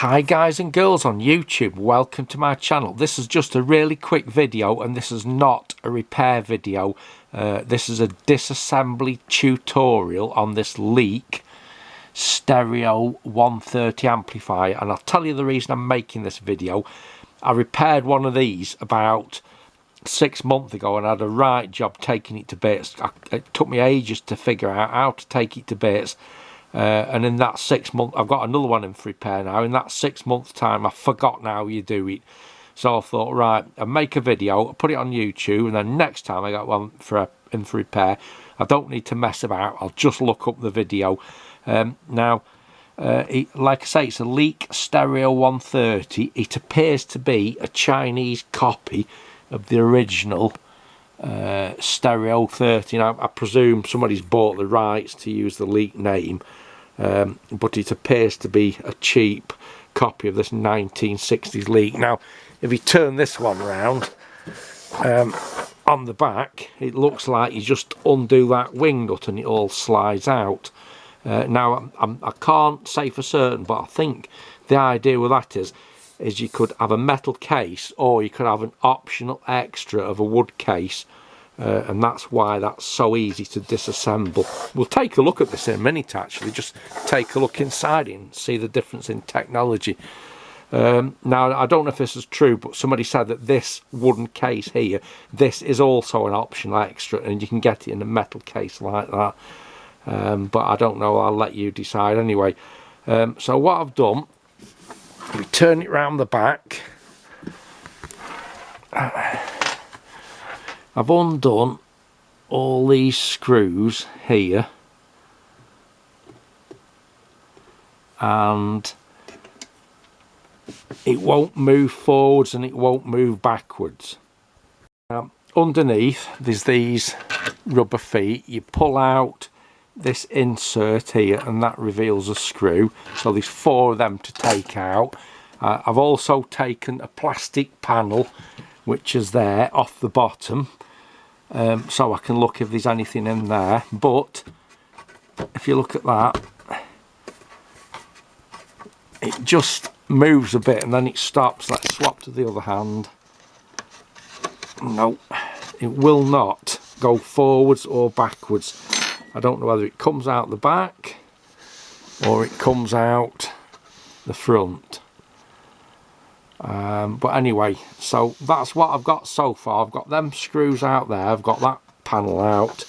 Hi guys and girls on YouTube, welcome to my channel. This is just a really quick video and this is not a repair video. This is a disassembly tutorial on this Leek stereo 130 amplifier, and I'll tell you the reason I'm making this video. I repaired one of these about 6 months ago and I had a right job taking it to bits. It took me ages to figure out how to take it to bits. And in that 6 months, I've got another one in for repair now. In that 6 months time, I've forgotten how you do it. So I thought, right, I'll make a video, I'll put it on YouTube, and then next time I got one in for repair, I don't need to mess about. I'll just look up the video. Like I say, it's a Leek Stereo 130. It appears to be a Chinese copy of the original Stereo 30. Now, I presume somebody's bought the rights to use the Leek name. But it appears to be a cheap copy of this 1960s Leek. Now, if you turn this one around, on the back, it looks like you just undo that wing nut and it all slides out. Now, I can't say for certain, but I think the idea with that is you could have a metal case or you could have an optional extra of a wood case. And that's why that's so easy to disassemble. We'll take a look at this in a minute, actually. Just take a look inside it and see the difference in technology. Now, I don't know if this is true, but somebody said that this wooden case here, this is also an optional extra, and you can get it in a metal case like that. But I don't know, I'll let you decide anyway. So what I've done, we turn it round the back. I've undone all these screws here, and it won't move forwards and it won't move backwards. Underneath there's these rubber feet. You pull out this insert here and that reveals a screw, so there's 4 of them to take out. I've also taken a plastic panel which is there off the bottom, so I can look if there's anything in there. But if you look at that, it just moves a bit and then it stops. Let's swap to the other hand. No, it will not go forwards or backwards. I don't know whether it comes out the back or it comes out the front. But anyway, so that's what I've got so far. I've got them screws out there, I've got that panel out,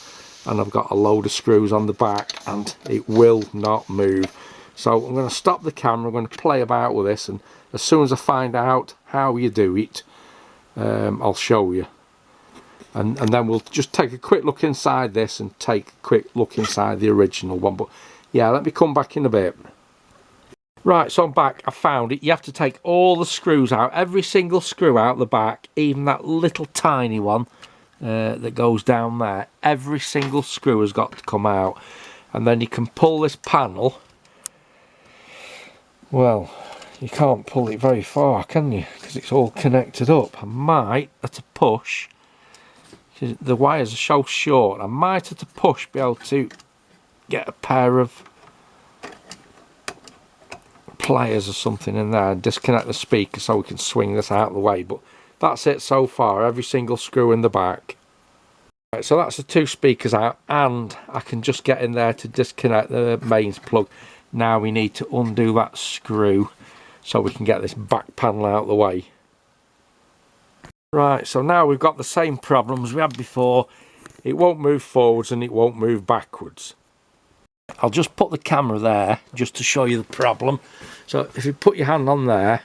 and I've got a load of screws on the back, and it will not move. So I'm going to stop the camera, I'm going to play about with this, and as soon as I find out how you do it, I'll show you. And then we'll just take a quick look inside this and take a quick look inside the original one. But yeah, let me come back in a bit. Right, so I'm back. I found it. You have to take all the screws out, every single screw out the back, even that little tiny one that goes down there. Every single screw has got to come out, and then you can pull this panel. Well, you can't pull it very far, can you? Because it's all connected up. I might, at a push, the wires are so short, I might at a push be able to get a pair of pliers or something in there and disconnect the speaker so we can swing this out of the way. But that's it so far, every single screw in the back. Right, so that's the 2 speakers out, and I can just get in there to disconnect the mains plug. Now we need to undo that screw so we can get this back panel out of the way. Right, so now we've got the same problems we had before. It won't move forwards and it won't move backwards. I'll just put the camera there just to show you the problem. So if you put your hand on there,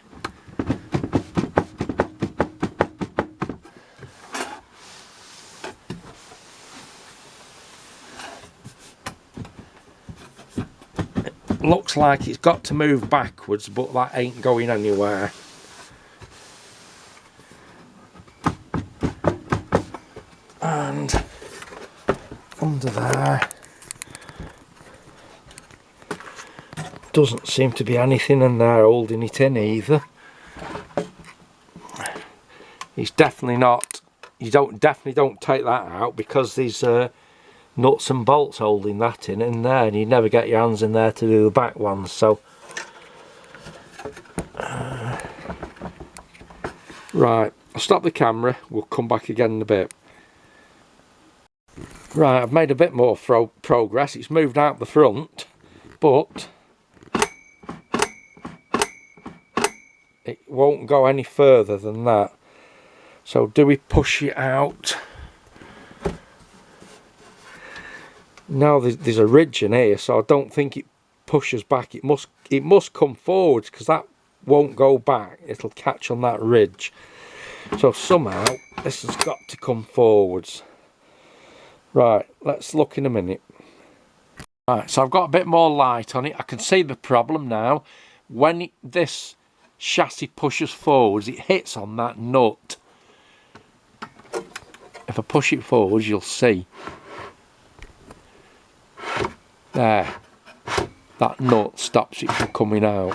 it looks like it's got to move backwards, but that ain't going anywhere. And under there doesn't seem to be anything in there holding it in either. It's definitely not, definitely don't take that out, because there's nuts and bolts holding that in there, and you never get your hands in there to do the back ones. So Right, I'll stop the camera, we'll come back again in a bit. Right, I've made a bit more progress. It's moved out the front, but it won't go any further than that. So do we push it out? No, there's a ridge in here, so I don't think it pushes back. It must come forwards, because that won't go back. It'll catch on that ridge. So somehow this has got to come forwards. Right, let's look in a minute. Right, so I've got a bit more light on it. I can see the problem now. When this chassis pushes forwards, it hits on that nut. If I push it forwards, you'll see. There. That nut stops it from coming out.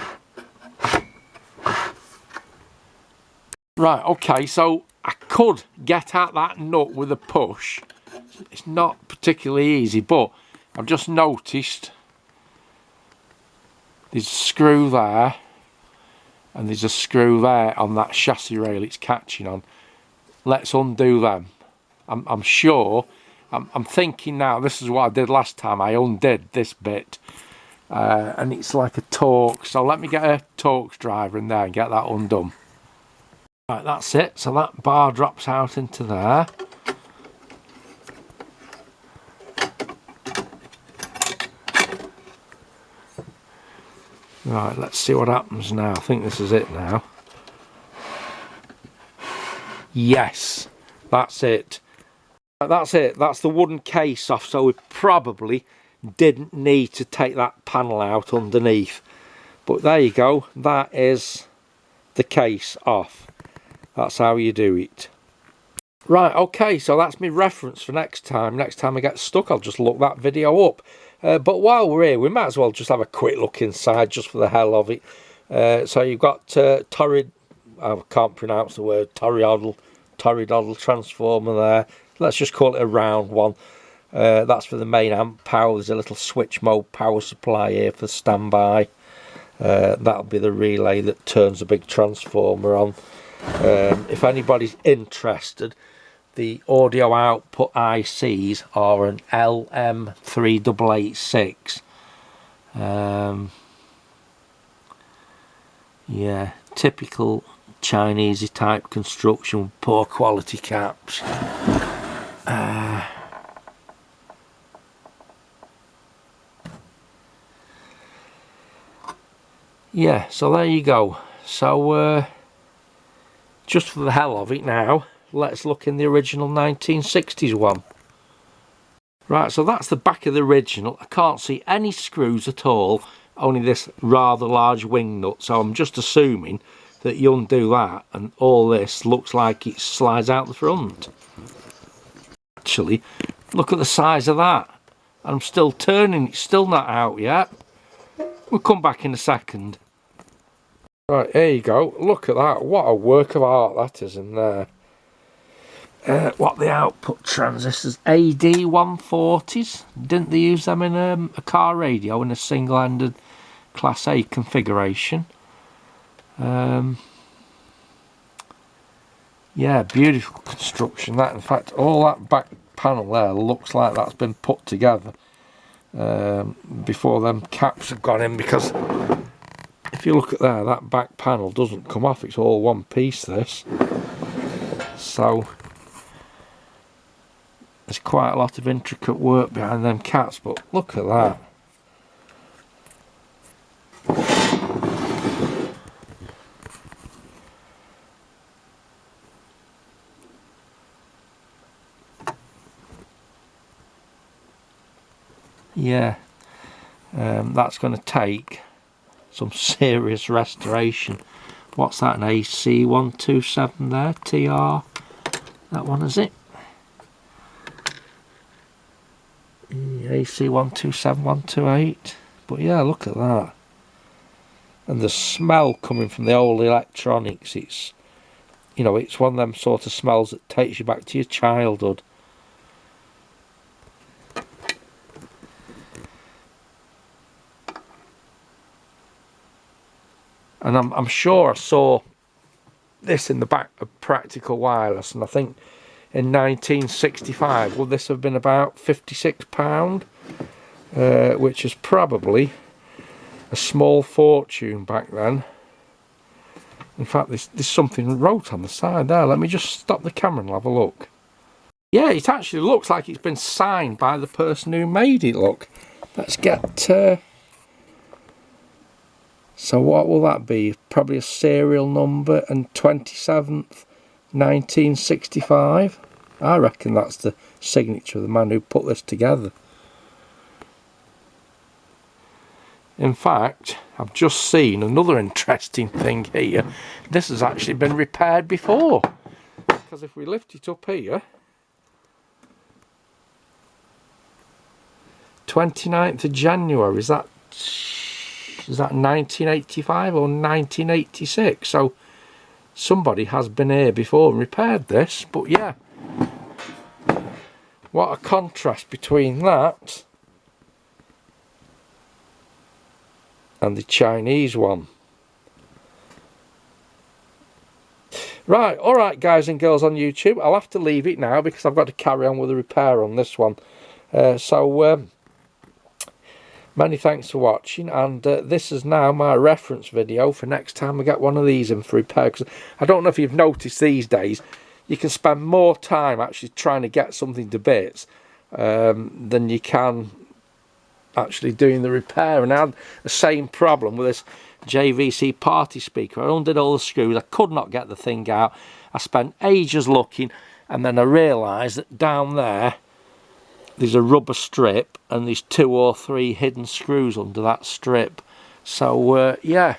Right, okay, so I could get at that nut with a push. It's not particularly easy, but I've just noticed there's a screw there and there's a screw there on that chassis rail it's catching on. Let's undo them. I'm sure, I'm thinking now, this is what I did last time. I undid this bit and it's like a Torx, so let me get a Torx driver in there and get that undone. Right, that's it. So that bar drops out into there. Right, let's see what happens now. I think this is it now. Yes, that's it. That's it. That's the wooden case off, so we probably didn't need to take that panel out underneath. But there you go. That is the case off. That's how you do it. Right, okay, so that's my reference for next time. Next time I get stuck, I'll just look that video up. But while we're here, we might as well just have a quick look inside, just for the hell of it. So you've got Torrid, I can't pronounce the word, Torridodle transformer there. Let's just call it a round one. That's for the main amp power. There's a little switch mode power supply here for standby. That'll be the relay that turns the big transformer on. If anybody's interested, the audio output ICs are an LM3886. Yeah, typical Chinese type construction, poor quality caps. Yeah, so there you go. So just for the hell of it now, let's look in the original 1960s one. Right, so that's the back of the original. I can't see any screws at all, only this rather large wing nut, so I'm just assuming that you undo that and all this looks like it slides out the front. Actually, look at the size of that. I'm still turning, it's still not out yet. We'll come back in a second. Right, there you go. Look at that. What a work of art that is in there. What the output transistors? AD140s. Didn't they use them in a car radio in a single-handed Class A configuration? Yeah, beautiful construction. That, in fact, all that back panel there looks like that's been put together before them caps have gone in, because if you look at there, that back panel doesn't come off. It's all one piece, this. So there's quite a lot of intricate work behind them caps, but look at that. Yeah, that's going to take some serious restoration. What's that, an AC127 there? TR, that one is it? AC127128. But yeah, look at that. And the smell coming from the old electronics, it's, you know, it's one of them sort of smells that takes you back to your childhood. And I'm sure I saw this in the back of Practical Wireless, and I think in 1965 would this have been about £56, which is probably a small fortune back then. In fact, there's something wrote on the side there. Let me just stop the camera and have a look. Yeah, it actually looks like it's been signed by the person who made it. Look, let's get so what will that be? Probably a serial number and 27th 1965. I reckon that's the signature of the man who put this together. In fact, I've just seen another interesting thing here. This has actually been repaired before, because if we lift it up here, 29th of January, is that 1985 or 1986? So somebody has been here before and repaired this. But yeah, what a contrast between that and the Chinese one. Right, alright guys and girls on YouTube, I'll have to leave it now because I've got to carry on with the repair on this one. Many thanks for watching, and this is now my reference video for next time I get one of these in for repair, because I don't know if you've noticed these days, you can spend more time actually trying to get something to bits than you can actually doing the repair. And I had the same problem with this JVC party speaker. I undid all the screws, I could not get the thing out. I spent ages looking, and then I realised that down there's a rubber strip and there's 2 or 3 hidden screws under that strip. So yeah,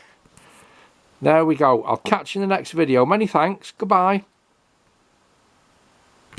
there we go. I'll catch you in the next video. Many thanks. Goodbye.